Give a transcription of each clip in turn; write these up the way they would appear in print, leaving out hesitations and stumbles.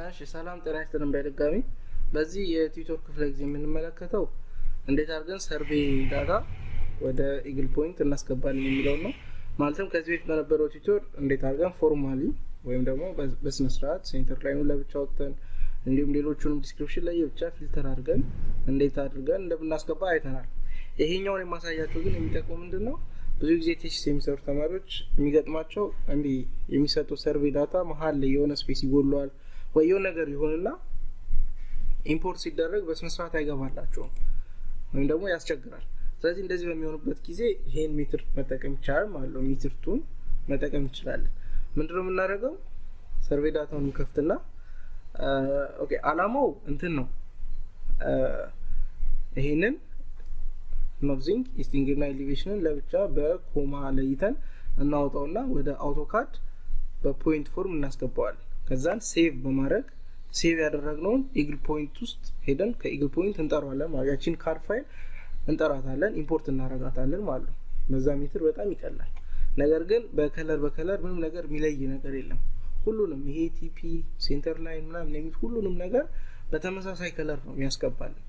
እሺ ሰላም ጤና ይስጥልን በድጋሚ በዚህ የቲዩቶር ክፍለ ጊዜ የምንመለከተው እንዴት አድርገን ሰርቬይ ዳታ ወደ ኢግል ፖይንት እናስገባለን የሚለው ነው። ማለትም ከዚህ በፊት በነበረው ቲዩቶር እንዴት አድርገን ፎርማሊ ወይም ደግሞ በስነ ስርዓት ሴንተር ላይኑን ለብቻ ወጥተን እንዲሁም ሌሎቹንም ዲስክሪፕሽን ላይ ብቻ ፊልተር አድርገን እንዴት አድርገን እንደምናስገባ አይተናል። ይሄኛውን የማሳያችሁ ግን የሚጠቅመው ምንድነው ብዙ ጊዜ ቴሲስ የሚሰሩ ተማሪዎች የሚገጥማቸው እንዲ የሚሰጡ ሰርቬይ ዳታ መሃል ላይ የሆነ ስፔስ ይጎሏል ወይ የሆነ ነገር ይሆንና ኢምፖርት ሲደረግ በስነ ስርዓት አይገባላቸውም ወይም ደግሞ ያስቸግራል። ስለዚህ እንደዚህ በሚሆንበት ጊዜ ይሄን ሜትር መጠቀም ይቻላል ማለት ነው። ሜትር ቱን መጠቀም ይችላል። ምንድነው የምናደርገው? ሰርቬይ ዳታውን እንከፍትና ኦኬ አላማው እንትን ነው ይሄንን ኖርዚንግ ኢስቲንግ እና ኤሊቬሽንን ለብቻ በኮማ ለይተን እናወጣውና ወደ አውቶካድ በፖይንት ፎርም እናስገባዋለን። ከዛን ሴቭ በማድረግ ሴቭ ያደረግነውን ኢግል ፖይንት ውስጥ ሄደን ከኢግል ፖይንት እንጠራዋለን ማለት ያቺን ካድ ፋይል እንጠራታለን ኢምፖርት እናረጋታለን ማለት ነው። በዛ ሜትር በጣም ይቀላል። ነገር ግን በከለር ምንም ነገር የሚለይ ነገር የለም። ሁሉንም ይሄ ቲፒ ሴንተር ላይን ምናምን የሚል ሁሉንም ነገር በተመሳሳይ ከለር ነው የሚያስገባልን።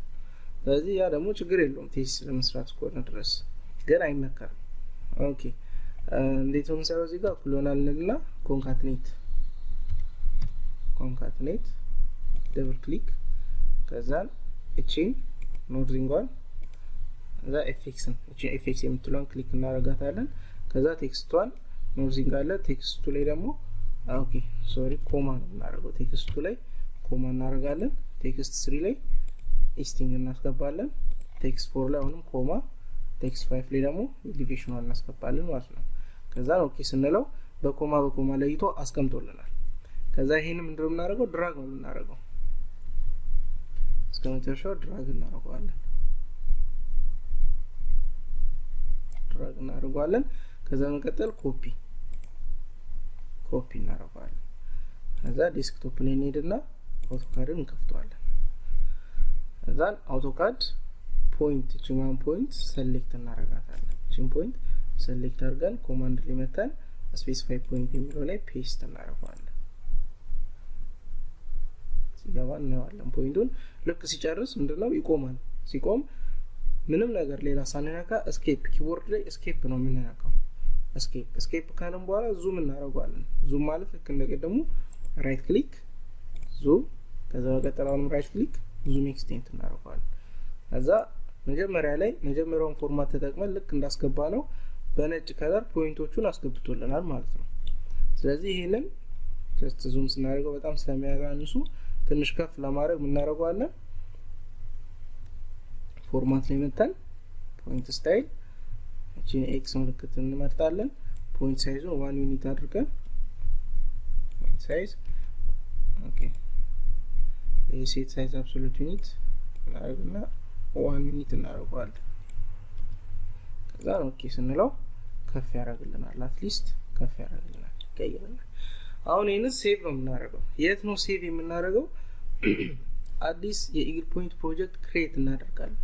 ስለዚህ ያ ደግሞ ችግር የለውም ቴስት ለመስራት እስከሆነ ድረስ ግን አይመከርም። ኦኬ እንዴት ነው የምንሰራው? እዚህ ጋር ኮሎናል እንልና ኮንካትኔት ደብል ክሊክ ከዛን እቺን ኖርዚንጓን ከዛ ኤፍኤክስ የምትለውን ክሊክ እናረጋታለን። ከዛ ቴክስቷን ኖርዚንግ አለ ቴክስቱ ላይ ደግሞ ኮማ ነው እናደርገው። ቴክስቱ ላይ ኮማ እናደርጋለን። ቴክስት 3 ላይ ኢስቲንግ እናስገባለን። ቴክስት 4 ላይ አሁንም ኮማ፣ ቴክስት 5 ላይ ደግሞ ኤሊቬሽኑን እናስገባለን ማለት ነው። ከዛ ኦኬ ስንለው በኮማ ለይቶ አስቀምጦልናል። ከዛ ይሄንን ምንድነው የምናደርገው? ድራግ ነው የምናደርገው። እስከመጨረሻው ድራግ እናደርገዋለን። ከዛ መቀጠል ኮፒ እናደርገዋለን። ከዛ ዴስክቶፕ ላይ እንሄድና አውቶካድን እንከፍተዋለን። ከዛን አውቶካድ ቺማን ፖይንት ሰሌክት እናደርጋታለን። ቺን ፖይንት ሰሌክት አድርገን ኮማንድ ላይ መተን ስፔሲፋይ ፖይንት የሚለው ላይ ፔስት እናደርገዋለን። ሲገባ እናየዋለን። ፖይንቱን ልክ ሲጨርስ ምንድነው ይቆማል። ሲቆም ምንም ነገር ሌላ ሳንነካ እስኬፕ ኪቦርድ ላይ እስኬፕ ነው የምንነካው። እስኬፕ ካለን በኋላ ዙም እናደርጋለን። ዙም ማለት ልክ እንደቀደሙ ራይት ክሊክ ዙም፣ ከዛ በቀጠላውንም ራይት ክሊክ ዙም ኤክስቴንት እናደርጋለን። ከዛ መጀመሪያውን ፎርማት ተጠቅመን ልክ እንዳስገባ ነው በነጭ ከለር ፖይንቶቹን አስገብቶልናል ማለት ነው። ስለዚህ ይሄንን ጀስት ዙም ስናደርገው በጣም ስለሚያሳንሱ ትንሽ ከፍ ለማድረግ ምን እናደርጋለን? ፎርማት ላይ መተን ፖይንት ስታይል እቺን ኤክስ ምልክት እንመርጣለን። ፖይንት ሳይዙን 1 ዩኒት አድርገን ፖይንት ሳይዝ ሴት ሳይዝ አብሶሉት ዩኒት እናደርግና 1 ዩኒት እናደርጋለን። ከዛ ኦኬ ስንለው ከፍ ያደርግልናል። አትሊስት ከፍ ያደርግልናል፣ ይቀይርልናል። አሁን ይሄንን ሴቭ ነው የምናደርገው። የት ነው ሴቭ የምናደርገው? አዲስ የኢግል ፖይንት ፕሮጀክት ክሬት እናደርጋለን።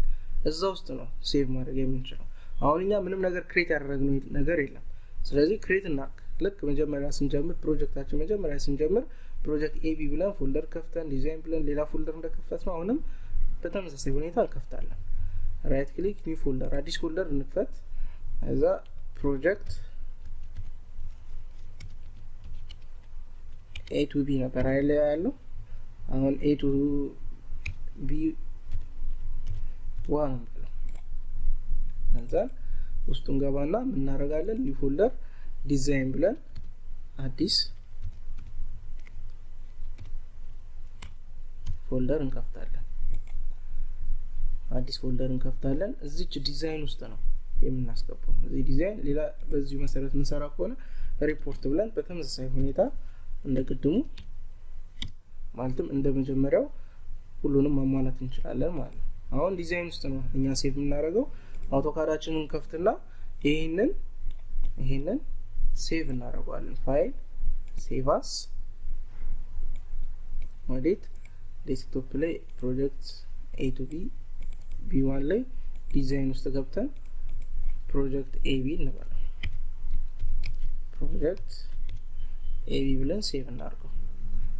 እዛ ውስጥ ነው ሴቭ ማድረግ የምንችለው። አሁን እኛ ምንም ነገር ክሬት ያደረግነው ነገር የለም። ስለዚህ ክሬት እናድርግ። ልክ መጀመሪያ ስንጀምር ፕሮጀክት ኤቢ ብለን ፎልደር ከፍተን ዲዛይን ብለን ሌላ ፎልደር እንደከፈት ነው አሁንም በተመሳሳይ ሁኔታ እንከፍታለን። ራይት ክሊክ ኒው ፎልደር፣ አዲስ ፎልደር እንክፈት። እዛ ፕሮጀክት A to B ነበር አይደል ያለው። አሁን A to B 1 ነው። ከዛ ውስጡን ገባና ምን እናደርጋለን? ኒው ፎልደር ዲዛይን ብለን አዲስ ፎልደር እንከፍታለን። እዚች ዲዛይን ውስጥ ነው የምናስገባው። እዚህ ዲዛይን ሌላ በዚሁ መሰረት እንሰራ ከሆነ ሪፖርት ብለን በተመሳሳይ ሁኔታ እንደቀድሙ ማለትም እንደመጀመሪያው ሁሉንም ማሟላት እንችላለን ማለት ነው። አሁን ዲዛይን ውስጥ ነው እኛ ሴቭ የምናደርገው። አውቶካዳችንን ከፍትና ይሄንን ሴቭ እናደርጋለን። ፋይል ሴቭ አስ ወዴት ዴስክቶፕ ላይ ፕሮጀክት A to B B1 ላይ ዲዛይን ውስጥ ገብተን ፕሮጀክት AB እንበለው። ፕሮጀክት ኤቢ ብለን ሴቭ እናድርገው።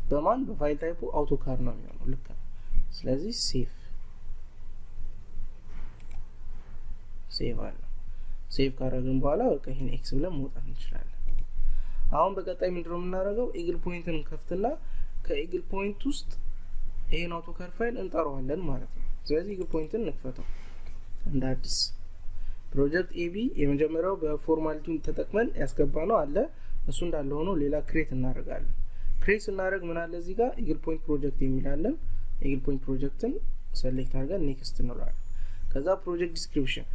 በማን በፋይል ታይፑ አውቶካድ ነው የሚሆነው ልክ ነው ስለዚህ ሴቭ አለ ሴቭ ካደረግን በኋላ በቃ ይሄን ኤክስ ብለን መውጣት እንችላለን አሁን በቀጣይ ምንድነው የምናደርገው ኢግል ፖይንትን እንከፍትና ከኢግል ፖይንት ውስጥ ይሄን አውቶካድ ፋይል እንጠራዋለን ማለት ነው ስለዚህ ኢግል ፖይንትን እንክፈተው እንደ አዲስ ፕሮጀክት ኤቢ የመጀመሪያው በፎርማሊቲውን ተጠቅመን ያስገባነው አለ እሱ እንዳለ ሆኖ ሌላ ክሬት እናደርጋለን ክሬት እናደርግ ምን አለ እዚህ ጋር ኢግል ፖይንት ፕሮጀክት የሚላለን ኢግል ፖይንት ፕሮጀክትን ሴሌክት አድርገን ኔክስት እንለዋለን ከዛ ፕሮጀክት ዲስክሪፕሽን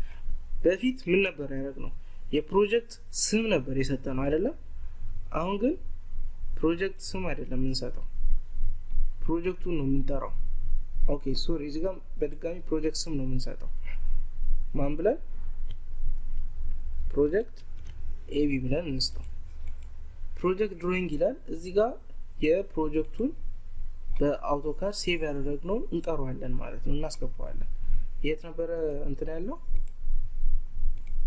በፊት ምን ነበር ያደረግነው የፕሮጀክት ስም ነበር የሰጠነው አይደለም አሁን ግን ፕሮጀክት ስም አይደለም የምንሰጠው ፕሮጀክቱን ነው የምንጠራው ኦኬ ሶሪ እዚህ ጋር በድጋሚ ፕሮጀክት ስም ነው የምንሰጠው ማን ብለን ፕሮጀክት ኤቢ ብለን እንስጠው ፕሮጀክት ድሮይንግ ይላል እዚህ ጋር የፕሮጀክቱን በአውቶካድ ሴቭ ያደረግነው እንጠራዋለን ማለት ነው እናስገባዋለን የት ነበር እንትን ያለው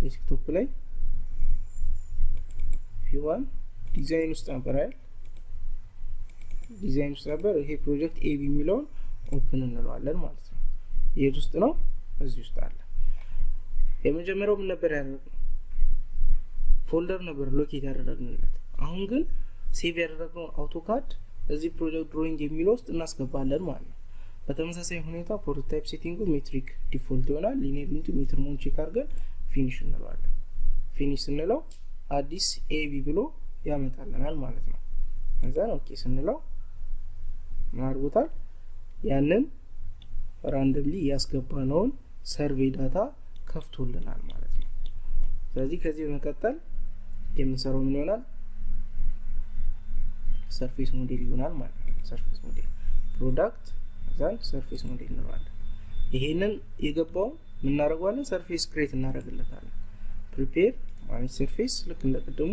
ዴስክቶፕ ላይ ፒ1 ዲዛይን ውስጥ ነበር አይደል ዲዛይን ውስጥ ነበር ይሄ ፕሮጀክት ኤቢ የሚለውን ኦፕን እንለዋለን ማለት ነው የት ውስጥ ነው እዚህ ውስጥ አለ የመጀመሪያው ምን ነበር ያደረግነው ፎልደር ነበር ሎኬት ያደረግንለት አሁን ግን ሴቭ ያደረግነው አውቶካድ እዚህ ፕሮጀክት ድሮይንግ የሚለው ውስጥ እናስገባለን ማለት ነው በተመሳሳይ ሁኔታ ፕሮቶታይፕ ሴቲንጉ ሜትሪክ ዲፎልት ይሆናል ሊኒየር ኢንቱ ሜትር ሞን ቼክ አድርገን ፊኒሽ እንለዋለን ፊኒሽ ስንለው አዲስ ኤቢ ብሎ ያመጣልናል ማለት ነው ከዛ ኦኬ ስንለው ማርቦታል ያንን ራንደምሊ ያስገባነውን ሰርቬይ ዳታ ከፍቶልናል ማለት ነው ስለዚህ ከዚህ በመቀጠል የምንሰራው ምን ይሆናል ሰርፌስ ሞዴል ይሆናል ማለት ነው ሰርፌስ ሞዴል ፕሮዳክት ዛን ሰርፌስ ሞዴል እንለዋለን ይሄንን የገባው ምን እናደርጋለን ሰርፌስ ክሬት እናደርግለታለን ፕሪፔር ማኔጅ ሰርፌስ ልክ እንደቀደሙ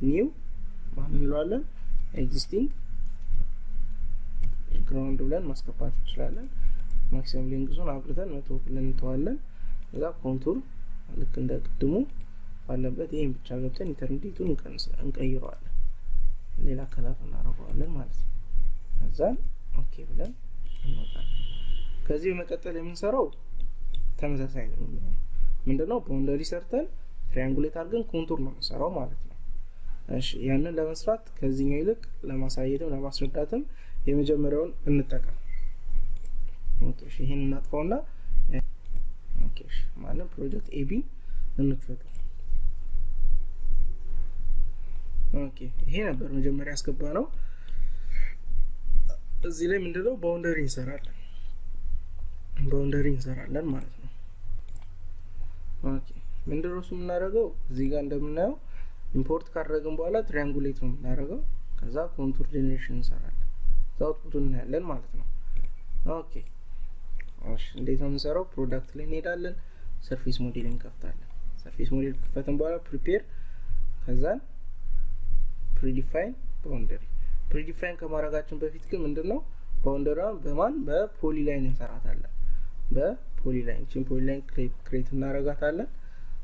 ኒው ማን እንለዋለን ኤግዚስቲንግ ግራውንድ ብለን ማስገባት እንችላለን ማክሲመም ሌንግዙን አብርተን 100 ብለን እንተዋለን እዛ ኮንቱር ልክ እንደቀደሙ ባለበት ይሄን ብቻ ገብተን ኢንተርኔቱን እንቀይረዋለን ሌላ ከለር እናደርገዋለን ማለት ነው ከዛ ኦኬ ብለን እንወጣለን ከዚህ በመቀጠል የምንሰራው ተመሳሳይ ነው ምንድነው ባውንደሪ ሰርተን ትራያንጉሌት አድርገን ኮንቱር ነው የምንሰራው ማለት ነው እሺ ያንን ለመስራት ከዚህኛው ይልቅ ለማሳየትም ለማስረዳትም የመጀመሪያውን እንጠቀም ኦኬ ይሄን እናጥፋውና ኦኬ ማለት ፕሮጀክት ኤቢ እንክፈተው ኦኬ ይሄ ነበር መጀመሪያ ያስገባነው እዚህ ላይ ምንድነው ባውንደሪ እንሰራለን ማለት ነው ኦኬ ምንድነው እሱ የምናደርገው እዚህ ጋር እንደምናየው ኢምፖርት ካደረግን በኋላ ትራያንጉሌት ነው የምናደርገው ከዛ ኮንቱር ጀነሬሽን እንሰራለን አውትፑቱን እናያለን ማለት ነው ኦኬ እሺ እንዴት ነው የምንሰራው ፕሮዳክት ላይ እንሄዳለን ሰርፌስ ሞዴል እንከፍታለን ሰርፌስ ሞዴል ከፈተን በኋላ ፕሪፔር ከዛ ፕሪዲፋይን ባውንደሪ ፕሪዲፋይን ከማድረጋችን በፊት ግን ምንድነው ባውንደሪዋን በማን በፖሊላይን እንሰራታለን በፖሊላይን ቺን ፖሊላይን ክሬት እናደርጋታለን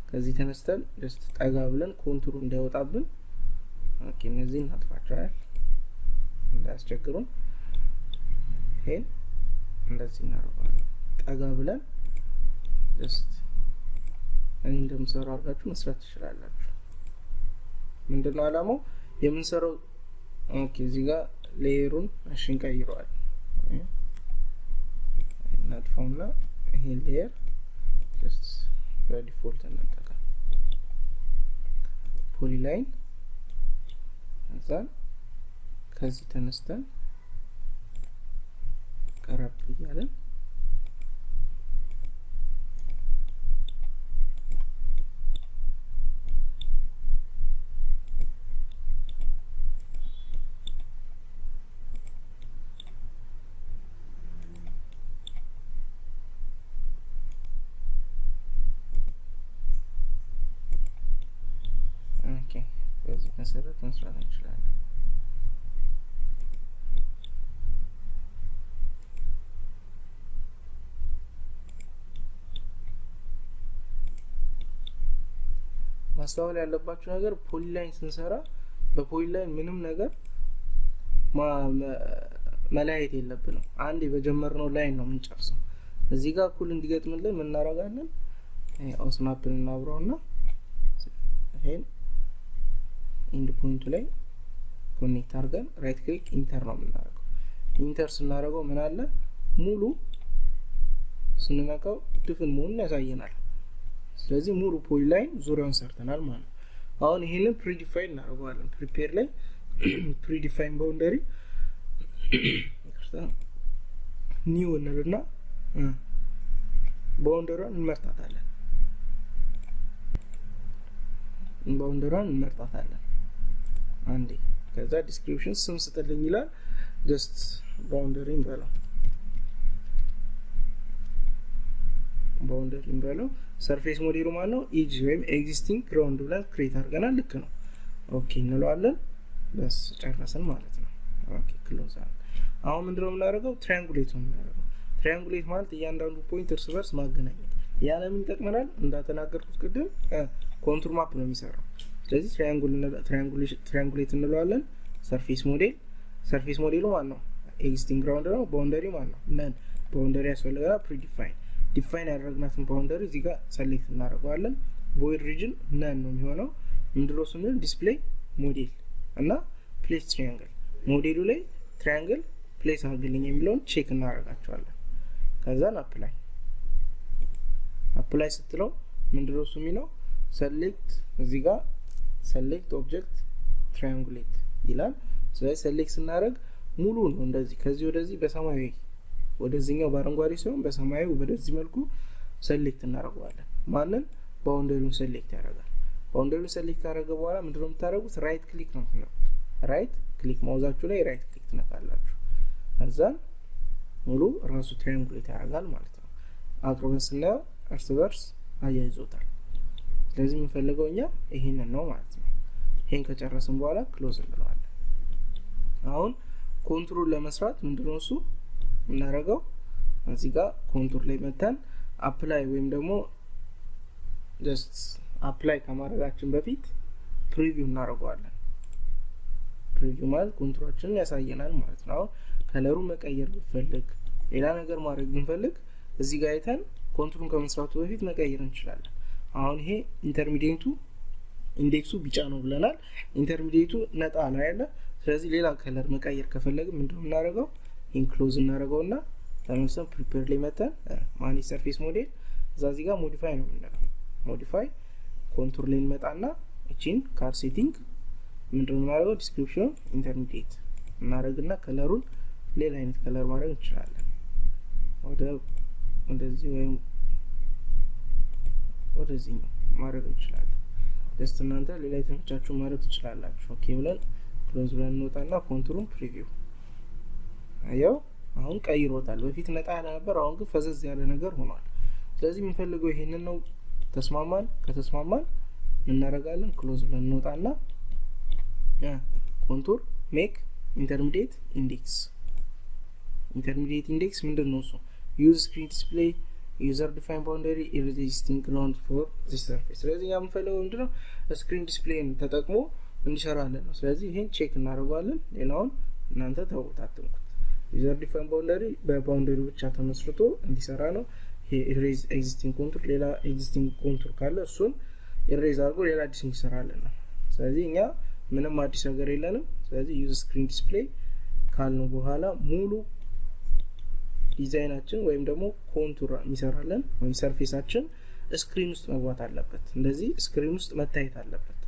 ከዚህ ተነስተን ጀስት ጠጋ ብለን ኮንቱሩ እንዳይወጣብን ኦኬ እነዚህ እናጥፋቸዋለን እንዳያስቸግሩን ይሄን እንደዚህ እናደርጋለን ጠጋ ብለን ጀስት እኔ እንደምሰራው አድርጋችሁ መስራት ትችላላችሁ ምንድነው አላማው የምንሰራው ኦኬ እዚህ ጋር ሌየሩን እሺን ቀይረዋል እናጥፋውና ይሄ ሌየር ጀስት በዲፎልት እንጠቀም ፖሊላይን እዛ ከዚህ ተነስተን ቀረብ እያለን በዚህ መሰረት መስራት እንችላለን ማስተዋል ያለባችሁ ነገር ፖሊላይን ስንሰራ በፖሊላይን ምንም ነገር መለያየት የለብንም አንዴ በጀመርነው ላይን ነው የምንጨርሰው እዚህ ጋር እኩል እንዲገጥምልን ምን እናደርጋለን ስናፕን እናብራውና ይሄን ኢንድ ፖይንቱ ላይ ኮኔክት አድርገን ራይት ክሊክ ኢንተር ነው የምናደርገው ኢንተር ስናደርገው ምን አለ ሙሉ ስንነካው ድፍን መሆኑን ያሳየናል ስለዚህ ሙሉ ፖሊ ላይን ዙሪያውን ሰርተናል ማለት ነው አሁን ይሄንን ፕሪዲፋይን እናደርገዋለን ፕሪፔር ላይ ፕሪዲፋይን ባውንደሪ ኒው እንልና ባውንደሪውን እንመርጣታለን አንዴ ከዛ ዲስክሪፕሽን ስም ስጥልኝ ይላል ጀስት ባውንደሪ እንበለው ሰርፌስ ሞዴሉ ማለት ነው ኢጅ ወይም ኤግዚስቲንግ ግራውንድ ብለን ክሬት አድርገናል ልክ ነው ኦኬ እንለዋለን በስ ጨረስን ማለት ነው ኦኬ ክሎዝ አሁን ምንድነው የምናደርገው ትራያንጉሌት ነው የምናደርገው ትራያንጉሌት ማለት እያንዳንዱ ፖይንት እርስ በርስ ማገናኘት ያ ለምን ይጠቅመናል እንዳተናገርኩት ቅድም ኮንቱር ማፕ ነው የሚሰራው ስለዚህ ትራያንጉሌት እንለዋለን ሰርፌስ ሞዴሉ ማለት ነው ኤግዚስቲንግ ግራውንድ ነው ባውንደሪ ማለት ነው ነን ባውንደሪ ያስፈልጋል ፕሪዲፋይን ዲፋይን ያደረግናትን ባውንደሪ እዚህ ጋር ሰሌክት እናደርገዋለን void region ነን ነው የሚሆነው ምንድነው ስንል ዲስፕሌይ ሞዴል እና ፕሌስ ትራያንግል ሞዴሉ ላይ ትራያንግል ፕሌስ አድርግልኝ የሚለውን ቼክ እናደርጋቸዋለን ከዛን አፕላይ ስትለው ምንድነው የሚለው ሰሌክት እዚህ ጋር ሰሌክት ኦብጀክት ትራያንጉሌት ይላል ስለዚህ ሰሌክት ስናደርግ ሙሉ ነው እንደዚህ ከዚህ ወደዚህ በሰማያዊ ወደዚህኛው በአረንጓዴ ሲሆን በሰማያዊ ወደዚህ መልኩ ሰሌክት እናደርገዋለን ማንን ባውንደሪውን ሰሌክት ያደርጋል ባውንደሪውን ሰሌክት ካደረገ በኋላ ምንድነው የምታደርጉት ራይት ክሊክ ነው የምትነኩት ራይት ክሊክ ማውዛችሁ ላይ ራይት ክሊክ ትነካላችሁ ከዛን ሙሉ ራሱ ትራያንጉሌት ያደርጋል ማለት ነው አቅርበን ስናየው እርስ በርስ አያይዞታል ስለዚህ የምንፈልገው እኛ ይሄንን ነው ማለት ነው ይሄን ከጨረስን በኋላ ክሎዝ እንለዋለን አሁን ኮንትሮል ለመስራት ምንድነው እሱ እናደርገው እዚህ ጋር ኮንቱር ላይ መተን አፕላይ ወይም ደግሞ ጀስት አፕላይ ከማድረጋችን በፊት ፕሪቪው እናደርገዋለን ፕሪቪው ማለት ኮንትሮላችንን ያሳየናል ማለት ነው ከለሩን መቀየር ብንፈልግ ሌላ ነገር ማድረግ ብንፈልግ እዚህ ጋር አይተን ኮንትሩን ከመስራቱ በፊት መቀየር እንችላለን አሁን ይሄ ኢንተርሚዲየቱ ኢንዴክሱ ቢጫ ነው ብለናል ኢንተርሚዲየቱ ነጣ ነው ያለ ስለዚህ ሌላ ከለር መቀየር ከፈለግን ምንድነው እናደርገው ኢንክሎዝ እናደርገውና ተመልሰን ፕሪፔር ላይ መተን ማኔጅ ሰርፌስ ሞዴል እዚህ ጋር ሞዲፋይ ነው የምንለው ሞዲፋይ ኮንቱር ላይ እንመጣና እቺን ካር ሴቲንግ ምንድነው እናደርገው ዲስክሪፕሽን ኢንተርሚዲየት እናደርግና ከለሩን ሌላ አይነት ከለር ማድረግ እንችላለን ወደዚህ ወይም ወደዚህ ማድረግ እንችላለን ደስ እናንተ ሌላ የተመቻችሁ ማድረግ ትችላላችሁ ኦኬ ብለን ክሎዝ ብለን እንወጣና ኮንቱሩን ፕሪቪው አየው አሁን ቀይሮታል በፊት ነጣ ያለ ነበር አሁን ግን ፈዘዝ ያለ ነገር ሆኗል ስለዚህ የምንፈልገው ይሄንን ነው ከተስማማን እናደርጋለን ክሎዝ ብለን እንወጣና ኮንቱር ሜክ ኢንተርሚዲየት ኢንዴክስ ምንድነው እሱ ዩዝ ስክሪን ዲስፕሌይ ዩዘር ዲፋይን ባውንደሪ ኤግዚስቲንግ ግራውንድ ፎር ዚስ ሰርፌስ ስለዚህ ያ የምንፈልገው ምንድነው ስክሪን ዲስፕሌይን ተጠቅሞ እንዲሰራለን ነው ስለዚህ ይሄን ቼክ እናደርጋለን ሌላውን እናንተ ተውታትንኩት ዩዘር ዲፋይን ባውንደሪ በባውንደሪ ብቻ ተመስርቶ እንዲሰራ ነው ይሄ ኢሬዝ ኤግዚስቲንግ ኮንቱር ሌላ ኤግዚስቲንግ ኮንቱር ካለ እሱን ኢሬዝ አድርጎ ሌላ አዲስ እንዲሰራለን ነው ስለዚህ እኛ ምንም አዲስ ነገር የለንም ስለዚህ ዩዝ ስክሪን ዲስፕሌይ ካልነው በኋላ ሙሉ ዲዛይናችን ወይም ደግሞ ኮንቱር የሚሰራለን ወይም ሰርፌሳችን ስክሪን ውስጥ መግባት አለበት እንደዚህ ስክሪን ውስጥ መታየት አለበት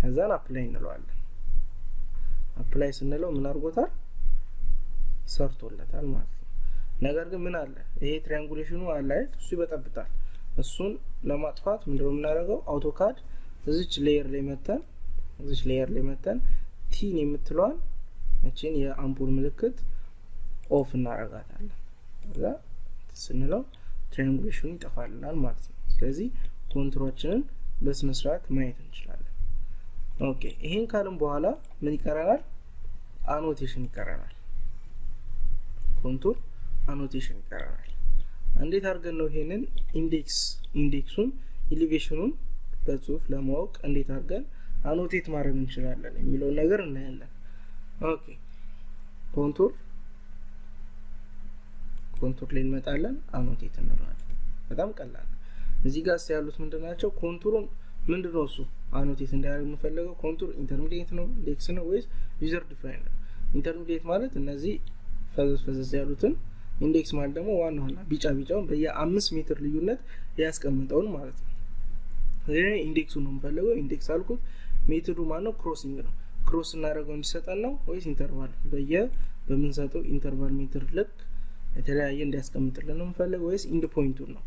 ከዛን አፕላይ እንለዋለን አፕላይ ስንለው ምን አድርጎታል ሰርቶለታል ማለት ነው ነገር ግን ምን አለ ይሄ ትራያንጉሌሽኑ አለ እሱ ይበጠብጣል እሱን ለማጥፋት ምንድነው የምናደርገው አውቶካድ እዚች ሌየር ላይ መተን ቲን የምትለዋን እቺን የአምፖል ምልክት ኦፍ እናደርጋታለን ከዛ ስንለው ትራያንጉሌሽኑ ይጠፋልናል ማለት ነው ስለዚህ ኮንትሮላችንን በስነ ስርዓት ማየት እንችላለን ኦኬ ይሄን ካልን በኋላ ምን ይቀረናል አኖቴሽን ይቀረናል ኮንቱር አኖቴሽን ይቀረናል እንዴት አድርገን ነው ይሄንን ኢንዴክሱን ኤሊቬሽኑን በጽሁፍ ለማወቅ እንዴት አድርገን አኖቴት ማድረግ እንችላለን የሚለው ነገር እናያለን ኦኬ ኮንቱር ላይ እንመጣለን አኖቴት እንለዋለን በጣም ቀላል እዚህ ጋር ያሉት ምንድናቸው ኮንቱሩን ምንድነው እሱ አኖቴት እንዲያደርግ የምፈልገው ኮንቱር ኢንተርሚዲየት ነው ኢንዴክስ ነው ወይስ ዩዘር ዲፋይንድ ኢንተርሚዲየት ማለት እነዚህ ፈዘዝ ያሉትን ኢንዴክስ ማለት ደግሞ ዋናውና ቢጫውን በየ5 ሜትር ልዩነት ያስቀምጠውን ማለት ነው እኔ ኢንዴክሱን ነው የምፈልገው ኢንዴክስ አልኩት ሜትዱ ማነው ክሮሲንግ ነው ክሮስ እናደርገው እንዲሰጠን ነው ወይስ ኢንተርቫል በምንሰጠው ኢንተርቫል ሜትር ልክ የተለያየ እንዲያስቀምጥልን ነው የምፈልገው ወይስ ኢንድ ፖይንቱ ነው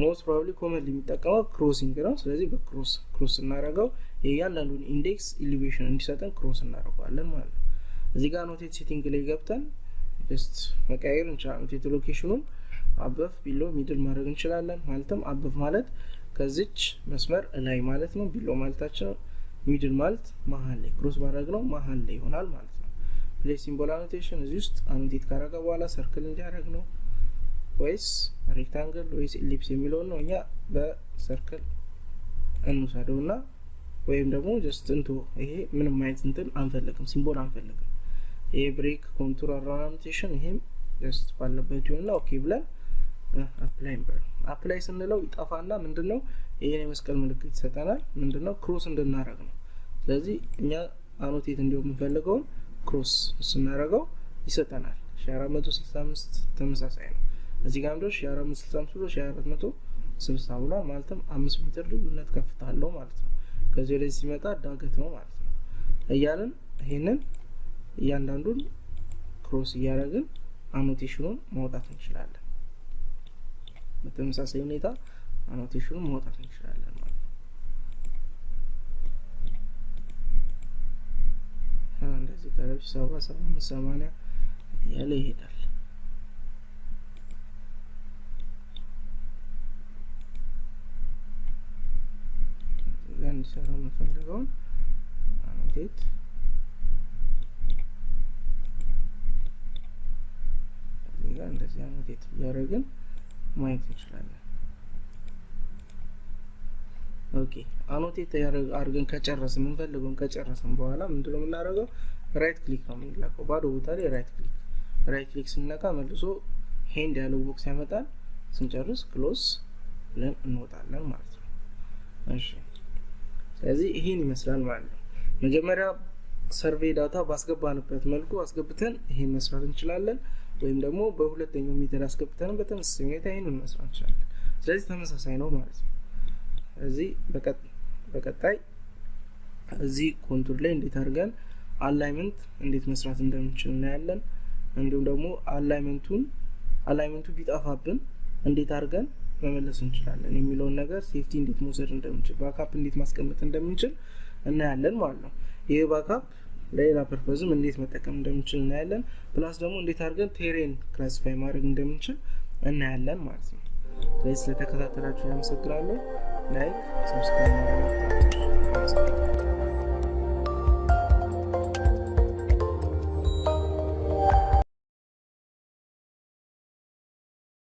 most probably commonly የሚጠቀመው ክሮሲንግ ነው ስለዚህ በክሮስ እናደርገው የእያንዳንዱን ኢንዴክስ ኤሊቬሽን እንዲሰጠን ክሮስ እናደርጋለን ማለት ነው እዚህ ጋር ኖቴት ሴቲንግ ላይ ገብተን just መቀየር እንችላለን ኖቴት ሎኬሽኑን አበፍ ቢሎ ሚድል ማድረግ እንችላለን ማለትም አበፍ ማለት ከዚች መስመር ላይ ማለት ነው ቢሎ ማለታችን ሚድል ማለት መሃል ላይ ክሮስ ማድረግ ነው መሃል ላይ ይሆናል ማለት ነው ፕሌስ ሲምቦል አኖቴሽን እዚህ ውስጥ አኖቴት ካደረገ በኋላ ሰርክል እንዲያደርግ ነው ወይስ ሬክታንግል ወይስ ኤሊፕስ የሚለው ነው እኛ በሰርክል እንውሰደውና ወይም ደግሞ just እንቶ ይሄ ምንም አይነት እንትን አንፈልግም ሲምቦል አንፈልግም ይሄ ብሬክ ኮንቱር አራውንቴሽን ይሄም just ባለበት ይሆንና ኦኬ ብለን አፕላይ ስንለው ይጣፋና ምንድነው ይሄን የመስቀል ምልክት ይሰጠናል ምንድነው ክሮስ እንድናረግ ነው ስለዚህ እኛ አኖቴት እንዲሆን የምንፈልገው ክሮስ ስናረጋው ይሰጠናል 465 ተመሳሳይ ነው እዚህ ጋር እንደው 465 ብሎ 460 ብሎ ማለትም 5 ሜትር ልዩነት ከፍታ አለው ማለት ነው ከዚህ ወደዚህ ሲመጣ ዳገት ነው ማለት ነው እያልን ይሄንን እያንዳንዱን ክሮስ እያደረግን አኖቴሽኑን ማውጣት እንችላለን በተመሳሳይ ሁኔታ አኖቴሽኑን ማውጣት እንችላለን ማለት ነው እንደዚህ ከረብሽ 77 ያለ ይሄዳል እንዲሰራ የምፈልገውን አኖቴት እዚህ ጋር እንደዚህ አኖቴት እያደረግን ማየት እንችላለን ኦኬ አኖቴት አድርገን ከጨረስን የምንፈልገውን ከጨረስን በኋላ ምንድነው የምናደርገው ራይት ክሊክ ነው የምንለቀው ባዶ ቦታ ላይ ራይት ክሊክ ስንነካ መልሶ ሄንድ ያለው ቦክስ ያመጣል ስንጨርስ ክሎዝ ብለን እንወጣለን ማለት ነው እሺ ስለዚህ ይሄን ይመስላል ማለት ነው መጀመሪያ ሰርቬይ ዳታ ባስገባንበት መልኩ አስገብተን ይሄን መስራት እንችላለን ወይም ደግሞ በሁለተኛው ሜትር አስገብተን በተመሳሳይ ሁኔታ ይሄንን መስራት እንችላለን ስለዚህ ተመሳሳይ ነው ማለት ነው ስለዚህ በቀጣይ እዚህ ኮንቱር ላይ እንዴት አድርገን አላይመንት እንዴት መስራት እንደምንችል እናያለን እንዲሁም ደግሞ አላይመንቱ ቢጣፋብን እንዴት አድርገን መመለስ እንችላለን የሚለውን ነገር ሴፍቲ እንዴት መውሰድ እንደምንችል ባክአፕ እንዴት ማስቀመጥ እንደምንችል እናያለን ማለት ነው ይሄ ባክአፕ ለሌላ ፐርፐዝም እንዴት መጠቀም እንደምንችል እናያለን ፕላስ ደግሞ እንዴት አድርገን ቴሬን ክላሲፋይ ማድረግ እንደምንችል እናያለን ማለት ነው ስለዚህ ስለተከታተላችሁ አመሰግናለሁ ላይክ ሰብስክራይብ